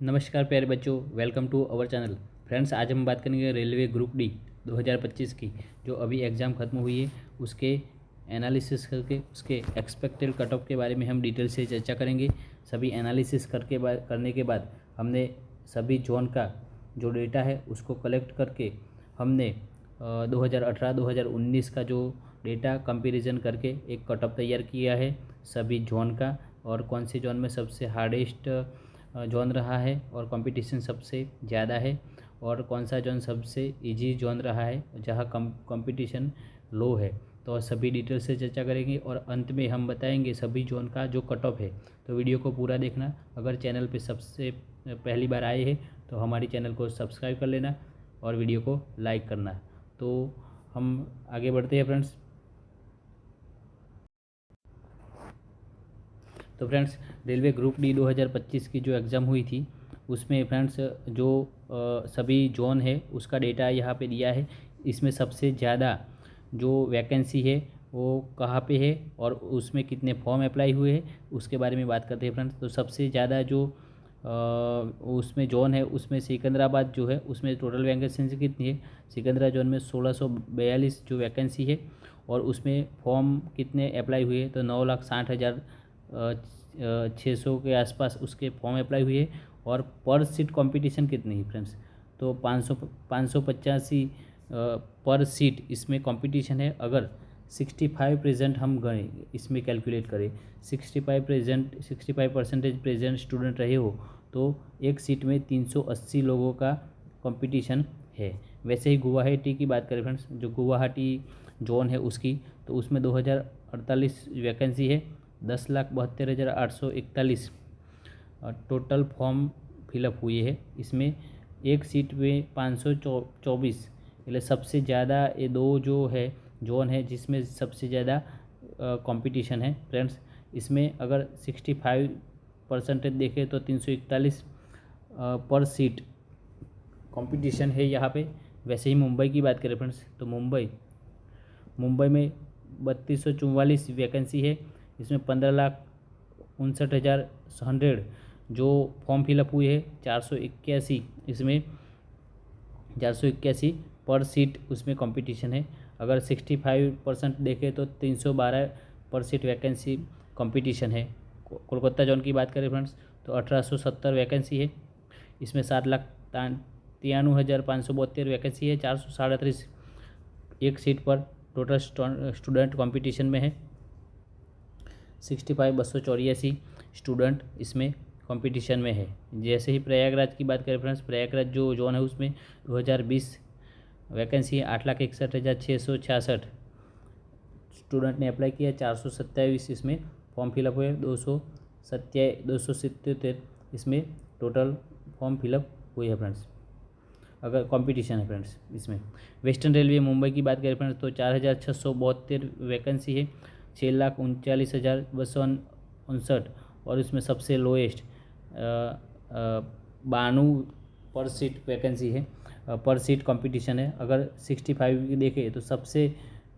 नमस्कार प्यारे बच्चों, welcome to our channel. Friends, आज हम बात करेंगे रेलवे ग्रुप डी 2025 की, जो अभी एग्ज़ाम ख़त्म हुई है। उसके एनालिसिस करके उसके एक्सपेक्टेड कट ऑफ के बारे में हम डिटेल से चर्चा करेंगे। सभी एनालिसिस करने के बाद हमने सभी जोन का जो डेटा है उसको कलेक्ट करके हमने 2018-2019 का जो डेटा कंपैरिजन करके एक कट ऑफ तैयार किया है सभी जोन का, और कौन से जोन में सबसे हार्डेस्ट जोन रहा है और कंपटीशन सबसे ज़्यादा है, और कौन सा जोन सबसे इजी जोन रहा है जहाँ कंपटीशन लो है। तो सभी डिटेल से चर्चा करेंगे और अंत में हम बताएंगे सभी जोन का जो कट ऑफ है। तो वीडियो को पूरा देखना। अगर चैनल पे सबसे पहली बार आए हैं तो हमारी चैनल को सब्सक्राइब कर लेना और वीडियो को लाइक करना। तो हम आगे बढ़ते हैं फ्रेंड्स। तो फ्रेंड्स, रेलवे ग्रुप डी 2025 की जो एग्ज़ाम हुई थी उसमें फ्रेंड्स जो सभी जोन है उसका डेटा यहाँ पे दिया है। इसमें सबसे ज़्यादा जो वैकेंसी है वो कहाँ पे है और उसमें कितने फॉर्म अप्लाई हुए हैं उसके बारे में बात करते हैं फ्रेंड्स। तो सबसे ज़्यादा जो उसमें जोन है उसमें सिकंदराबाद जो है उसमें टोटल वैकेंसी कितनी है। सिकंदरा जोन में 1642 जो वैकेंसी है, और उसमें फॉर्म कितने अप्लाई हुए तो 9,60,000 600 के आसपास उसके फॉर्म अप्लाई हुए। और पर सीट कंपटीशन कितनी है फ्रेंड्स, तो 585 पर सीट इसमें कंपटीशन है। अगर 65% हम गए इसमें कैलकुलेट करें, 65% प्रेजेंट स्टूडेंट रहे हो तो एक सीट में 380 लोगों का कंपटीशन है। वैसे ही गुवाहाटी की बात करें फ्रेंड्स, जो गुवाहाटी जोन है उसकी, तो उसमें 2048 वैकेंसी है, 10,72,841 टोटल फॉर्म फिलअप हुए हैं। इसमें एक सीट में 524, मतलब सबसे ज़्यादा ये दो जो है जोन है जिसमें सबसे ज़्यादा कंपटीशन है फ्रेंड्स। इसमें अगर 65% देखें तो 341 पर सीट कंपटीशन है यहाँ पे। वैसे ही मुंबई की बात करें फ्रेंड्स, तो मुंबई में 3244 वैकेंसी है। इसमें 15,59,100 जो फॉर्म फिलअप हुए हैं। 481 इसमें 481 पर सीट उसमें कंपटीशन है। अगर 65% देखें तो 312 पर सीट वैकेंसी कंपटीशन है। कोलकाता जोन की बात करें फ्रेंड्स, तो 1870 वैकेंसी है। इसमें 7,93,572 वैकेंसी है। 437 एक सीट पर टोटल स्टूडेंट कंपटीशन में है। 65,284 स्टूडेंट इसमें कंपटीशन में है। जैसे ही प्रयागराज की बात करें फ्रेंड्स, प्रयागराज जो जोन है उसमें 2020 वैकेंसी है। 8,61,666 स्टूडेंट ने अप्लाई किया। 427 इसमें फॉर्म फिलअप हुए। 277 इसमें टोटल फॉर्म फिलअप हुए हैं फ्रेंड्स। अगर कंपटीशन है फ्रेंड्स इसमें। वेस्टर्न रेलवे मुंबई की बात करें फ्रेंड्स, तो 4,672 वैकेंसी है। 6,39,259 और इसमें सबसे लोएस्ट 92 पर सीट वैकेंसी है, पर सीट कंपटीशन है। अगर 65 देखें तो सबसे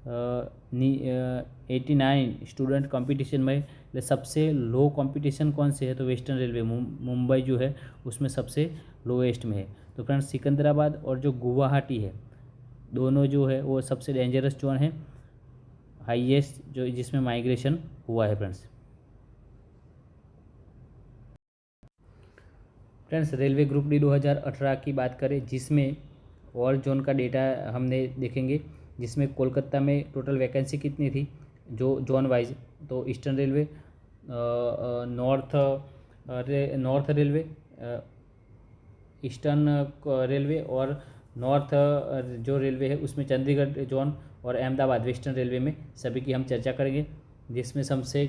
89 स्टूडेंट कंपटीशन में। सबसे लो कंपटीशन कौन से है, तो वेस्टर्न रेलवे मुंबई जो है उसमें सबसे लोएस्ट में है। तो फ्रेंड्स, सिकंदराबाद और जो गुवाहाटी है दोनों जो है वो सबसे डेंजरस जोन है, हाईएस्ट जो जिसमें माइग्रेशन हुआ है फ्रेंड्स। रेलवे ग्रुप डी 2018 की बात करें जिसमें और जोन का डेटा हमने देखेंगे, जिसमें कोलकाता में टोटल वैकेंसी कितनी थी जो जोन वाइज, तो eastern railway, north railway, eastern railway और नॉर्थ जो रेलवे है उसमें चंडीगढ़ जोन और अहमदाबाद वेस्टर्न रेलवे में सभी की हम चर्चा करेंगे। जिसमें सबसे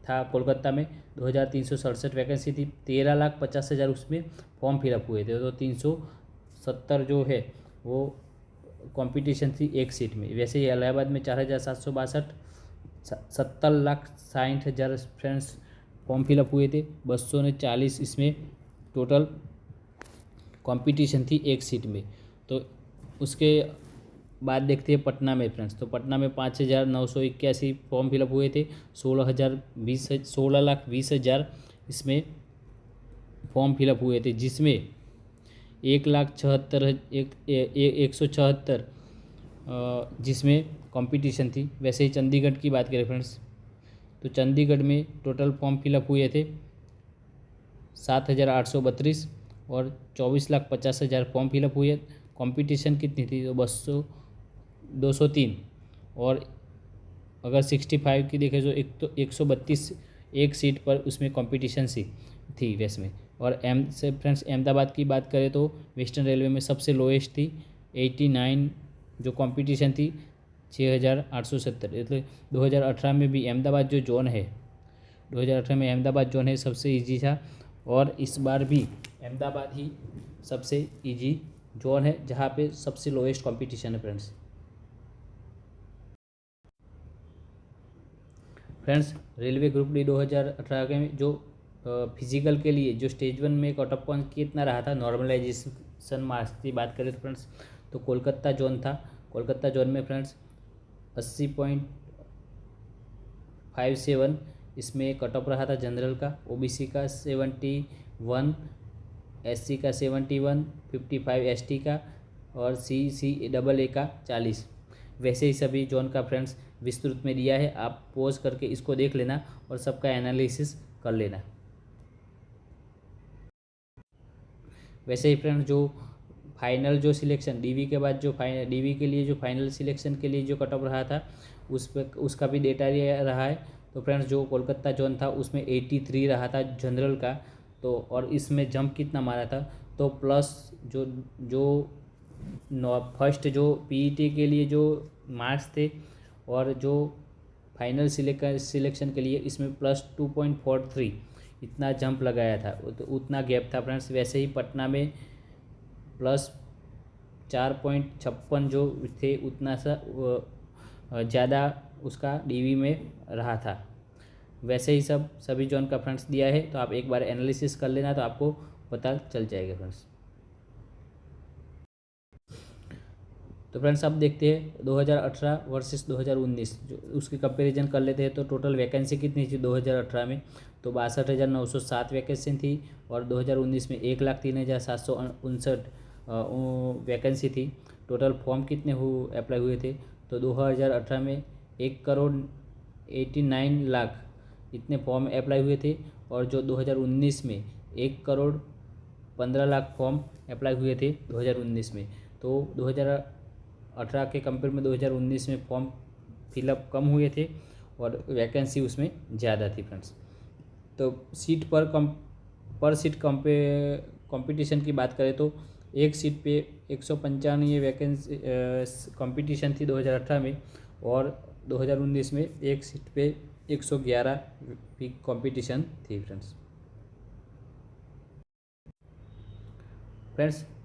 था कोलकाता में 2,367 वैकेंसी थी। 13,50,000 उसमें फॉर्म फिलअप हुए थे। तो 370 जो है वो कंपटीशन थी एक सीट में। वैसे ही इलाहाबाद में 4,762, 70,60,000 फ्रेंड्स फॉर्म फिलअप हुए थे। 240 इसमें टोटल कंपटीशन थी एक सीट में। तो उसके बाद देखते हैं पटना में फ्रेंड्स, तो पटना में 5,981 फॉर्म फिलअप हुए थे। 16,20,000 इसमें फॉर्म फिलअप हुए थे, जिसमें 1,76,174 जिसमें कंपटीशन थी। वैसे ही चंडीगढ़ की बात करें फ्रेंड्स, तो चंडीगढ़ में टोटल फॉर्म फिलअप हुए थे 7,832 और 24,50,000 फॉर्म फिलअप हुए। कंपटीशन कितनी थी? तो 203। और अगर 65 की देखें तो 132 एक सीट पर उसमें कंपटीशन थी वैसे में। और फ्रेंड्स अहमदाबाद की बात करें तो वेस्टर्न रेलवे में सबसे लोएस्ट थी 89, जो कंपटीशन थी 6,870। मतलब 2018 में भी अहमदाबाद जो जोन है, 2018 में अहमदाबाद जोन है सबसे इजी था, और इस बार भी अहमदाबाद ही सबसे इजी जोन है जहाँ पे सबसे लोएस्ट कंपटीशन है फ्रेंड्स। रेलवे ग्रुप डी 2018 के जो फिजिकल के लिए जो स्टेज 1 में कट ऑफ पॉइंट कितना रहा था नॉर्मलाइजेशन मार्क्स की बात करें तो फ्रेंड्स, तो कोलकाता जोन था। कोलकाता जोन में फ्रेंड्स 80.57 इसमें कट ऑफ रहा था जनरल का, ओबीसी का 71, एससी का 71, 55 एसटी का, और CCAA का 40। वैसे ही सभी जोन का फ्रेंड्स विस्तृत में दिया है, आप पॉज करके इसको देख लेना और सबका एनालिसिस कर लेना। वैसे ही फ्रेंड्स जो फाइनल जो सिलेक्शन डीवी के बाद जो डीवी के लिए जो फाइनल सिलेक्शन के लिए जो कट ऑफ रहा था उस पर उसका भी डेटा रहा है। तो फ्रेंड्स जो कोलकाता जोन था उसमें 83 रहा था जनरल का, तो और इसमें जंप कितना मारा था? तो प्लस जो जो फर्स्ट जो पीईटी के लिए जो मार्क्स थे और जो फाइनल सिलेक्शन के लिए इसमें प्लस 2.43 इतना जंप लगाया था, तो उतना गैप था फ्रेंड्स। वैसे ही पटना में प्लस 4.56 जो थे उतना सा ज़्यादा उसका डीवी में रहा था। वैसे ही सभी जोन का फ्रेंड्स दिया है, तो आप एक बार एनालिसिस कर लेना तो आपको पता चल जाएगा फ्रेंड्स। तो फ्रेंड्स अब देखते हैं 2018 वर्सेस 2019 जो उसकी कंपैरिजन कर लेते हैं। तो टोटल वैकेंसी कितनी थी 2018 में? तो 62,907 वैकेंसी थी, और 2019 में 1,03,759 वैकेंसी थी। टोटल फॉर्म कितने अप्लाई हुए थे? तो 2018 में 1,89 लाख इतने फॉर्म अप्लाई हुए थे, और जो 2019 में 1,15 लाख फॉर्म अप्लाई हुए थे 2019 में। तो 2018 के कंपेयर में 2019 में फॉर्म फिलअप कम हुए थे और वैकेंसी उसमें ज़्यादा थी फ्रेंड्स। तो पर सीट कंपटीशन की बात करें तो एक सीट पे 195 वैकेंसी कंपटीशन थी 2018 में, और 2019 में एक सीट पे 111 की कंपटीशन थी फ्रेंड्स।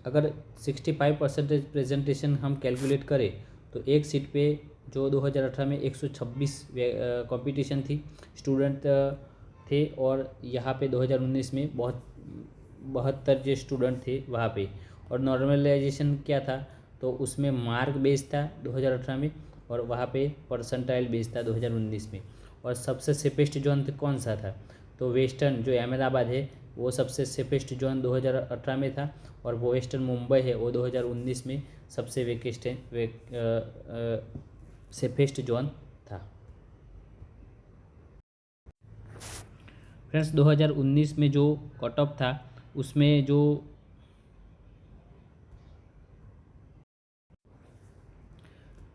अगर 65% प्रेजेंटेशन हम कैलकुलेट करें तो एक सीट पे जो 2018 में 126 कंपटीशन थी स्टूडेंट थे, और यहाँ पे 2019 में 72 जो स्टूडेंट थे वहाँ पे। और नॉर्मलाइजेशन क्या था? तो उसमें मार्क बेस था 2018 में, और वहाँ पे परसेंटाइल बेस था 2019 में। और सबसे सेफेस्ट जोन कौन सा था? तो वेस्टर्न जो अहमदाबाद है वो सबसे सेफेस्ट जोन 2018 में था, और वो वेस्टर्न मुंबई है वो 2019 में सबसे सेफेस्ट जोन था। फ्रेंड्स 2019 में जो कट ऑफ था उसमें जो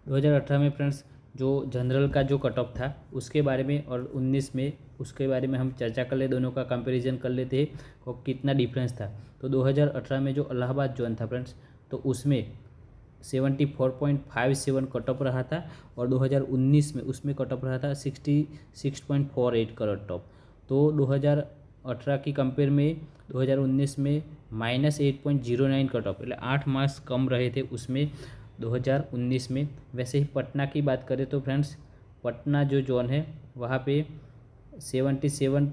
2018 में फ्रेंड्स जो जनरल का जो कट ऑफ था उसके बारे में, और 19 में उसके बारे में हम चर्चा कर ले, दोनों का कंपैरिजन कर लेते हैं और कितना डिफरेंस था। तो 2018 में जो इलाहाबाद जोन था फ्रेंड्स, तो उसमें 74.57 कट ऑफ रहा था, और 2019 में उसमें कट ऑफ रहा था 66.48 कट ऑफ। तो 2018 की कंपेयर में 2019 में -8.09 कट ऑफ, मतलब 8 मार्क्स कम रहे थे उसमें 2019 में। वैसे ही पटना की बात करें तो फ्रेंड्स पटना जो जोन है वहाँ पे 77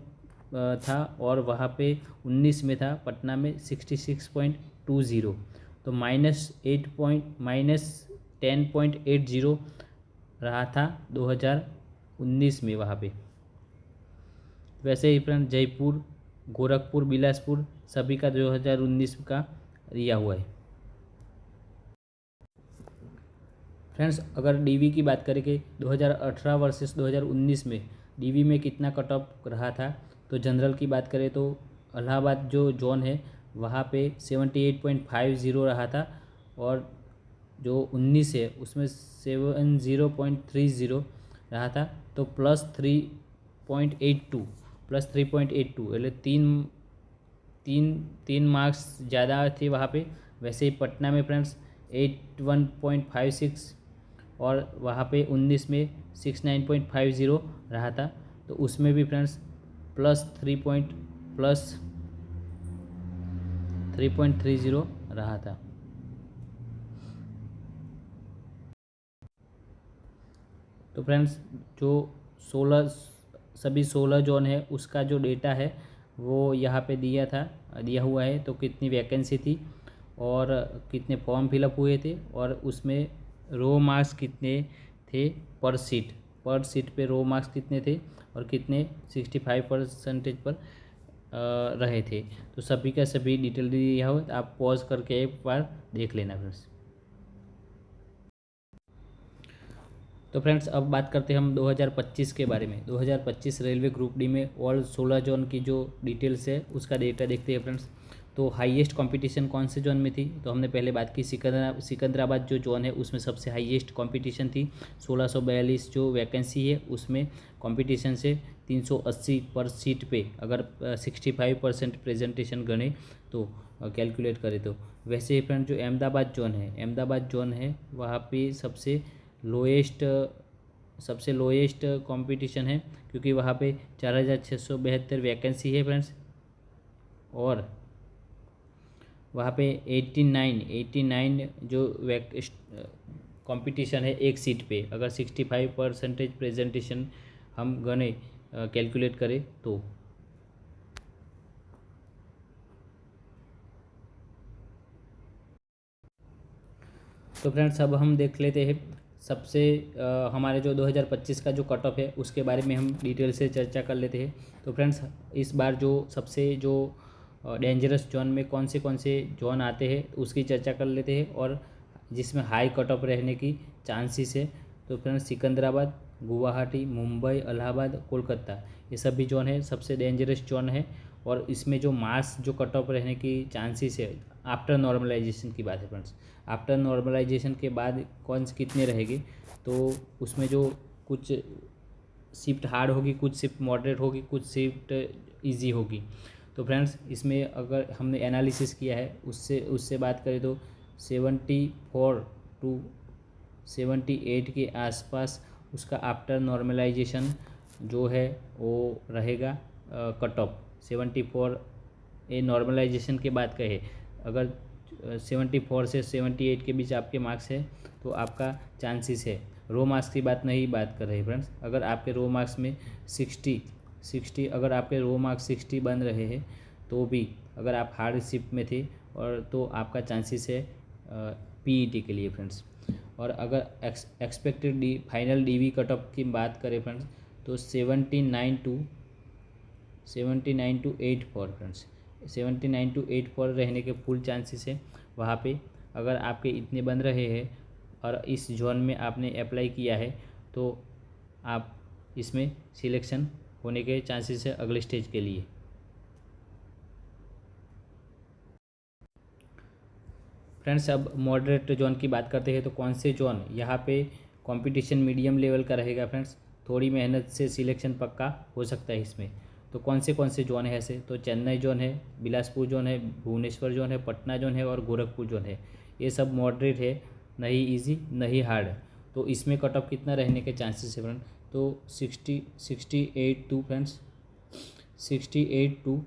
था, और वहाँ पे 19 में था पटना में 66.20, तो -10.80 रहा था 2019 में वहाँ पे। वैसे ही फ्रेंड जयपुर, गोरखपुर, बिलासपुर, सभी का 2019 का दिया हुआ है। फ्रेंड्स अगर डीवी की बात करें कि 2018 वर्सेस 2019 में डीवी में कितना कट ऑफ रहा था, तो जनरल की बात करें तो इलाहाबाद जो जोन है वहाँ पे 78.50 रहा था, और जो 19 है उसमें 70.30 रहा था। तो +3.82 +3.82 એટલે तीन तीन तीन मार्क्स ज़्यादा थे वहाँ पे। वैसे ही पटना में फ्रेंड्स 81.56 और वहाँ पे 19 में 69.50 रहा था। तो उसमें भी फ्रेंड्स +3.30 रहा था। तो फ्रेंड्स जो 16 सभी 16 जोन है उसका जो डेटा है वो यहाँ पे दिया हुआ है। तो कितनी वैकेंसी थी और कितने फॉर्म फिलअप हुए थे और उसमें रो मार्क्स कितने थे पर सीट पे रो मार्क्स कितने थे और कितने 65% पर रहे थे। तो सभी का सभी डिटेल दिया हो, तो आप पॉज करके एक बार देख लेना फ्रेंड्स। तो फ्रेंड्स अब बात करते हैं हम 2025 के बारे में। 2025 रेलवे ग्रुप डी में ऑल 16 जोन की जो डिटेल्स है उसका डेटा देखते हैं फ्रेंड्स। तो हाईएस्ट कंपटीशन कौन से जोन में थी, तो हमने पहले बात की सिकंदराबाद जो जोन है उसमें सबसे हाईएस्ट कंपटीशन थी। 1642 जो वैकेंसी है उसमें कंपटीशन से 380 पर सीट पे अगर 65% प्रेजेंटेशन गणे तो कैलकुलेट करें तो। वैसे ही फ्रेंड जो अहमदाबाद जोन है वहाँ पे सबसे लोएस्ट कंपटीशन है, क्योंकि वहाँ पे 4672 वैकेंसी है फ्रेंड्स। और वहाँ पे 89 जो कंपटीशन है एक सीट पे अगर 65% प्रेजेंटेशन हम गने कैलकुलेट करें तो। तो फ्रेंड्स अब हम देख लेते हैं सबसे हमारे जो 2025 का जो कट ऑफ है उसके बारे में हम डिटेल से चर्चा कर लेते हैं। तो फ्रेंड्स इस बार जो सबसे जो डेंजरस जोन में कौन से जोन आते हैं उसकी चर्चा कर लेते हैं और जिसमें हाई कट ऑफ रहने की चांसेस है। तो फ्रेंड्स सिकंदराबाद, गुवाहाटी, मुंबई, इलाहाबाद, कोलकाता ये सभी जोन है सबसे डेंजरस जोन है। और इसमें जो मार्क्स जो कट ऑफ रहने की चांसेस है आफ्टर नॉर्मलाइजेशन की बात है फ्रेंड्स। आफ्टर नॉर्मलाइजेशन के बाद कौन से कितने रहेंगे, तो उसमें जो कुछ शिफ्ट हार्ड होगी, कुछ शिफ्ट मॉडरेट होगी, कुछ शिफ्ट इजी होगी। तो फ्रेंड्स इसमें अगर हमने एनालिसिस किया है उससे बात करें तो 74 टू 78 के आसपास उसका आफ्टर नॉर्मलाइजेशन जो है वो रहेगा कट ऑफ। 74 ए नॉर्मलाइजेशन के बाद कहे अगर 74 से 78 के बीच आपके मार्क्स है तो आपका चांसेस है। रो मार्क्स की बात कर रहे हैं फ्रेंड्स। अगर आपके रो मार्क्स में 60 अगर आपके रो मार्क्स 60 बन रहे हैं तो भी अगर आप हार्ड शिफ्ट में थे और तो आपका चांसेस है पीईटी के लिए फ्रेंड्स। और अगर expected final DV cut off की बात करें फ्रेंड्स तो 79 टू 84 फ्रेंड्स। 79 टू 84 रहने के फुल चांसेस है वहाँ पे। अगर आपके इतने बन रहे हैं और इस जोन में आपने अप्लाई किया है तो आप इसमें सिलेक्शन होने के चांसेस है अगले स्टेज के लिए। फ्रेंड्स अब मॉडरेट जोन की बात करते हैं। तो कौन से जोन यहाँ पे कंपटीशन मीडियम लेवल का रहेगा फ्रेंड्स, थोड़ी मेहनत से सिलेक्शन पक्का हो सकता है इसमें। तो कौन से जोन है ऐसे, तो चेन्नई जोन है, बिलासपुर जोन है, भुवनेश्वर जोन है, पटना जोन है और गोरखपुर जोन है। ये सब मॉडरेट है, नहीं इजी नहीं हार्ड। तो इसमें कट ऑफ कितना रहने के चांसेस है फ्रेंड, तो 68 टू फ्रेंड्स 68 टू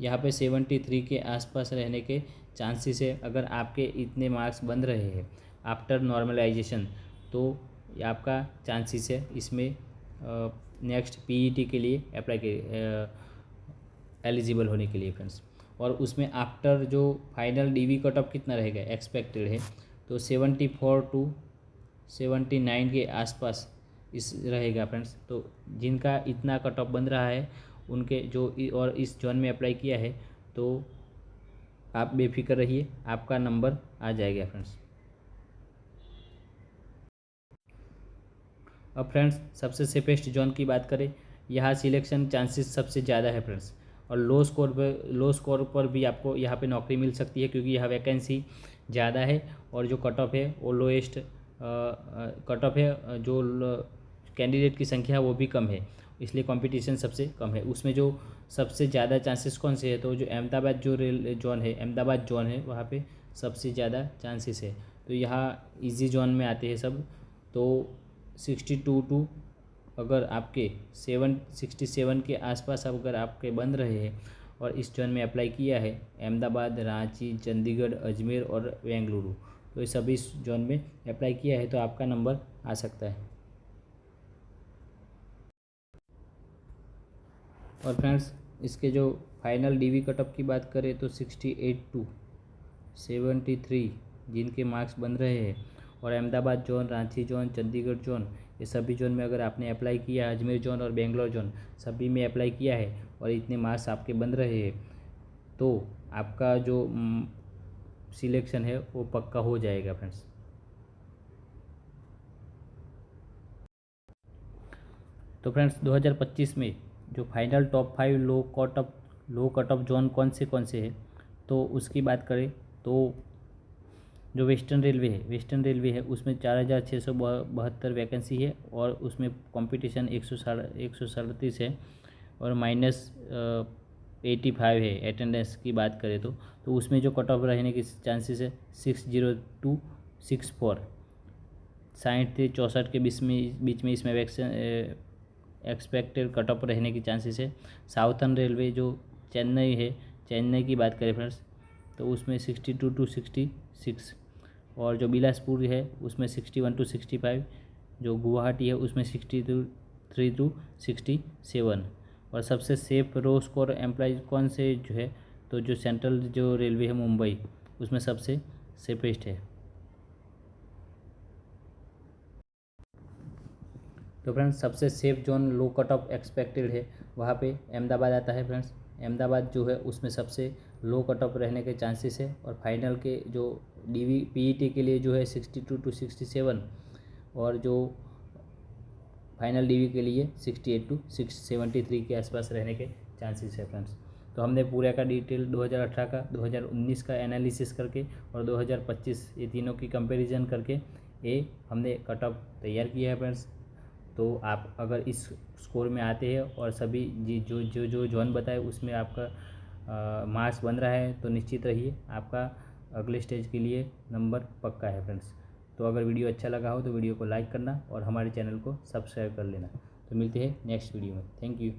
यहाँ पे 73 के आसपास रहने के चांसेस है। अगर आपके इतने मार्क्स बन रहे हैं आफ्टर नॉर्मलाइजेशन तो आपका चांसेस है इसमें नेक्स्ट पीईटी के लिए अप्लाई के एलिजिबल होने के लिए फ्रेंड्स। और उसमें आफ्टर जो फाइनल डीवी कट ऑफ कितना रहेगा एक्सपेक्टेड है, तो 74 टू 79 के आसपास इस रहेगा फ्रेंड्स। तो जिनका इतना कट ऑफ बन रहा है उनके जो और इस जोन में अप्लाई किया है तो आप बेफिक्र रहिए, आपका नंबर आ जाएगा फ्रेंड्स। अब फ्रेंड्स सबसे सेफेस्ट जोन की बात करें, यहाँ सिलेक्शन चांसेस सबसे ज़्यादा है फ्रेंड्स, और लो स्कोर पर भी आपको यहाँ पे नौकरी मिल सकती है, क्योंकि यहाँ वैकेंसी ज़्यादा है और जो कट ऑफ है वो लोएस्ट कट ऑफ है, जो कैंडिडेट की संख्या है वो भी कम है, इसलिए कंपटीशन सबसे कम है। उसमें जो सबसे ज़्यादा चांसेस कौन से है, तो जो अहमदाबाद जो रेल जोन है, अहमदाबाद जोन है, वहाँ पे सबसे ज़्यादा चांसेस है। तो यहाँ इजी जोन में आते हैं सब। तो 62 टू अगर आपके 67 के आसपास अगर आपके बन रहे हैं और इस जोन में अप्लाई किया है, अहमदाबाद, रांची, चंडीगढ़, अजमेर और बेंगलुरु, तो इस सभी जोन में अप्लाई किया है तो आपका नंबर आ सकता है। और फ्रेंड्स इसके जो फाइनल डीवी कटऑफ की बात करें तो 68 टू 73 जिनके मार्क्स बन रहे हैं, और Ahmedabad zone, Ranchi zone, Chandigarh zone, ये सभी जोन में अगर आपने अप्लाई किया, अजमेर जोन और बेंगलोर जोन सभी में अप्लाई किया है और इतने मार्क्स आपके बन रहे हैं, तो आपका जो सिलेक्शन है वो पक्का हो जाएगा फ्रेंड्स। तो फ्रेंड्स 2025 में जो फाइनल टॉप 5 लो कट ऑफ जोन कौन से है, तो उसकी बात करें तो जो वेस्टर्न रेलवे है उसमें 4672 वैकेंसी है और उसमें कंपटीशन 137 है और -85 है अटेंडेंस की बात करें तो उसमें जो कट ऑफ रहने की चांसेस है 60264, 60 से 64 के बीच में इसमें वैक्सीन एक्सपेक्टेड कट ऑफ रहने की चांसेस है। साउथर्न रेलवे जो चेन्नई की बात करें फ्रेंड्स, तो उसमें 62 टू 66, और जो बिलासपुर है उसमें 61 टू 65, जो गुवाहाटी है उसमें 63 टू 67, और सबसे सेफ रो स्कोर एम्प्लॉयज कौन से जो है, तो जो सेंट्रल जो रेलवे है मुंबई, उसमें सबसे सेफेस्ट है। तो फ्रेंड्स सबसे सेफ जोन लो कट ऑफ एक्सपेक्टेड है वहाँ पे अहमदाबाद आता है फ्रेंड्स। अहमदाबाद जो है उसमें सबसे लो कट ऑफ रहने के चांसेस है, और फाइनल के जो डीवी पीईटी के लिए जो है 62 टू 67, और जो फाइनल डीवी के लिए 68 टू 73 के आसपास रहने के चांसेस है फ्रेंड्स। तो हमने पूरा का डिटेल 2018 का, 2019 का एनालिसिस करके और 2025 ये तीनों की कंपैरिजन करके ये हमने कट ऑफ तैयार किया है फ्रेंड्स। तो आप अगर इस स्कोर में आते हैं और सभी जो जोन बताए उसमें आपका मार्क्स बन रहा है, तो निश्चित रहिए आपका अगले स्टेज के लिए नंबर पक्का है फ्रेंड्स। तो अगर वीडियो अच्छा लगा हो तो वीडियो को लाइक करना और हमारे चैनल को सब्सक्राइब कर लेना। तो मिलते हैं नेक्स्ट वीडियो में। Thank you.